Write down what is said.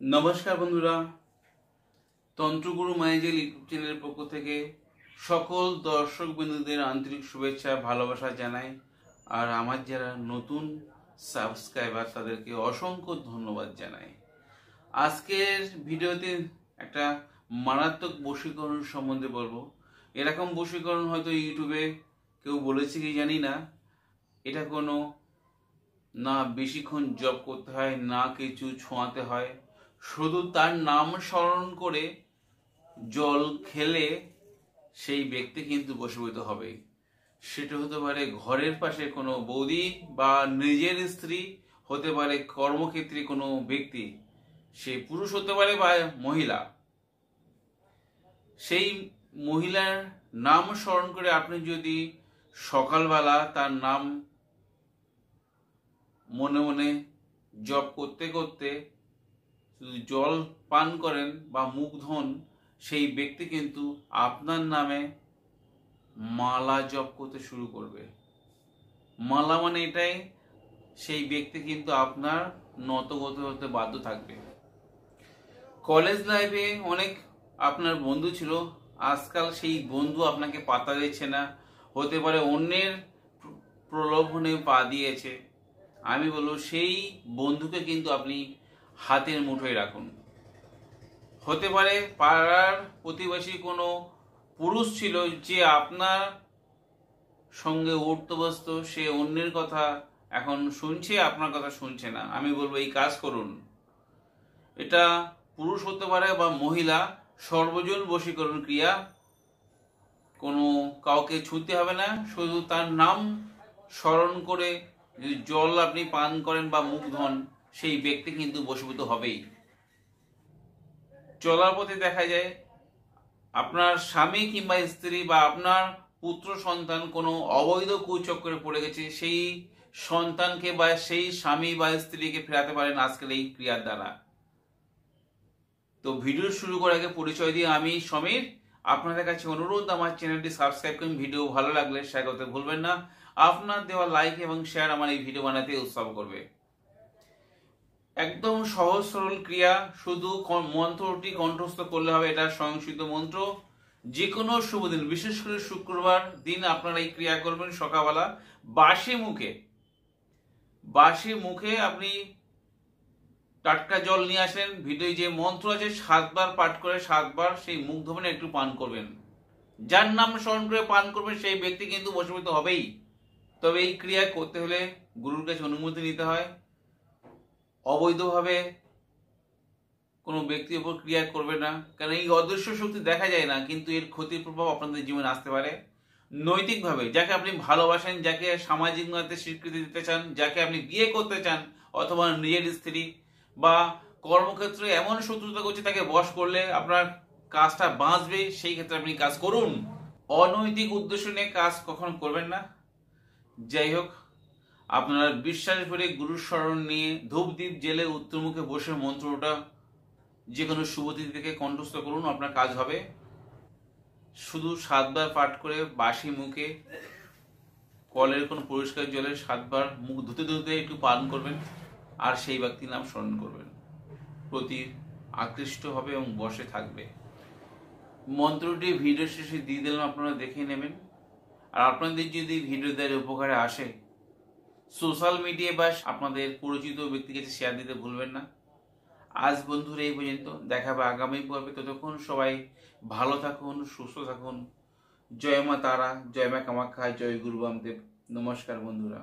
নমস্কার বন্ধুরা, তন্ত্রগুরু মায়াজাল ইউটিউব চ্যানেলের পক্ষ থেকে সকল দর্শক বন্ধুদের আন্তরিক শুভেচ্ছা ভালোবাসা জানাই। আর আমার যারা নতুন সাবস্ক্রাইবার তাদেরকে অসংখ্য ধন্যবাদ জানাই। আজকের ভিডিওতে একটা মারাত্মক বশীকরণ সম্বন্ধে বলবো। এরকম বশীকরণ হয়তো ইউটিউবে কেউ বলেছে কি জানি না। এটা কোনো না বেশিক্ষণ জপ করতে হয়, না কিছু ছোঁয়াতে হয়, শুধু তার নাম স্মরণ করে জল খেলে সেই ব্যক্তি কিন্তু বশীভূত হবে। সেটা হতে পারে ঘরের পাশে কোনো বৌদি বা নিজের স্ত্রী, হতে পারে কর্মক্ষেত্রে কোনো ব্যক্তি, সে পুরুষ হতে পারে বা মহিলা। সেই মহিলার নাম স্মরণ করে আপনি যদি সকালবেলা তার নাম মনে মনে জপ করতে করতে যদি জল পান করেন বা মুখ ধোন, সেই ব্যক্তি কিন্তু আপনার নামে মালা জপ করতে শুরু করবে। মালা মানে এটাই, সেই ব্যক্তি কিন্তু আপনার নতগত হতে বাধ্য থাকবে। কলেজ লাইফে অনেক আপনার বন্ধু ছিল, আজকাল সেই বন্ধু আপনাকে পাত্তা দিচ্ছে না, হতে পারে অন্যের প্রলোভনে পা দিয়েছে। আমি বলবো সেই বন্ধুকে কিন্তু আপনি হাতের মুঠোয় রাখুন। হতে পারে পাড়ার প্রতিবেশী কোনো পুরুষ ছিল যে আপনার সঙ্গে উঠতে বসতো, সে অন্যের কথা এখন শুনছে, আপনার কথা শুনছে না। আমি বলবো এই কাজ করুন। এটা পুরুষ হতে পারে বা মহিলা, সর্বজন বশীকরণ ক্রিয়া। কোনো কাউকে ছুঁতে হবে না, শুধু তার নাম স্মরণ করে যদি জল আপনি পান করেন বা মুখ ধন, সেই ব্যক্তি কিন্তু বশীভূত হবেই। চলার পথে দেখা যায় আপনার স্বামী কিংবা স্ত্রী বা আপনার পুত্র সন্তান কোনো অবৈধ কুচক্রে পড়ে গেছে, সেই সন্তানকে বা সেই স্বামী বা স্ত্রীকে ফেরাতে পারেন আজকের এই ক্রিয়ার দ্বারা। তো ভিডিও শুরু করার আগে পরিচয় দিয়ে, আমি সমীর। আপনাদের কাছে অনুরোধ, আমার চ্যানেলটি সাবস্ক্রাইব করুন। ভিডিও ভালো লাগলে শেয়ার করতে ভুলবেন না। আপনার দেওয়া লাইক এবং শেয়ার আমার এই ভিডিও বানাতে উৎসাহ করবে। একদম সহজ সরল ক্রিয়া, শুধু মন্ত্রটি কণ্ঠস্থ করলে হবে। এটা স্বয়ংসিদ্ধ মন্ত্র। যে কোনো শুভ দিন, বিশেষ করে শুক্রবার দিন আপনারা এই ক্রিয়া করবেন। সকালবেলা বাসি মুখে আপনি টাটকা জল নিয়ে আসেন, ভিডিও যে মন্ত্র আছে 7বার পাঠ করে 7বার সেই মুখ ধোবেন, একটু পান করবেন। যার নাম স্মরণ করে পান করবেন সেই ব্যক্তি কিন্তু বশীভূত হবেই। তবে এই ক্রিয়া করতে হলে গুরুর কাছে অনুমতি নিতে হয়। অবৈধভাবে কোনো ব্যক্তির উপর ক্রিয়া করবে না, কারণ এই অদৃশ্য শক্তি দেখা যায় না, কিন্তু এর ক্ষতির প্রভাব আপনাদের জীবনে আসতে পারে। নৈতিকভাবে যাকে আপনি ভালোবাসেন, যাকে সামাজিকভাবে স্বীকৃতি দিতে চান, যাকে আপনি বিয়ে করতে চান, অথবা নিজের স্ত্রী বা কর্মক্ষেত্রে এমন শত্রুতা করছে, তাকে বশ করলে আপনার কাজটা বাঁচবে, সেই ক্ষেত্রে আপনি কাজ করুন। অনৈতিক উদ্দেশ্য নিয়ে কাজ কখনো করবেন না। যাই হোক, আপনারা বিশ্বাস ভরে গুরুর স্মরণ নিয়ে ধূপদীপ জেলে উত্তরমুখে বসে মন্ত্রটা যে কোনো শুভতিথি থেকে কণ্ঠস্থ করুন, আপনার কাজ হবে। শুধু 7বার পাঠ করে বাসি মুখে কলের কোন পরিষ্কার জলে 7বার মুখ ধুতে ধুতে একটু পান করবেন, আর সেই ব্যক্তির নাম স্মরণ করবেন। প্রতি আকৃষ্ট হবে এবং বসে থাকবে। মন্ত্রটি ভিডিও শেষে দিয়ে দিলাম, আপনারা দেখে নেবেন। আর আপনাদের যদি ভিডিও দেওয়ার উপকারে আসে, সোশ্যাল মিডিয়া বা আপনাদের পরিচিত ব্যক্তির কাছে শেয়ার দিতে ভুলবেন না। আজ বন্ধুরা এই পর্যন্ত, দেখা হবে আগামী পর্বে। ততক্ষণ সবাই ভালো থাকুন, সুস্থ থাকুন। জয় মা তারা, জয় মা কামাখ্যা, জয় গুরু বামদেব। নমস্কার বন্ধুরা।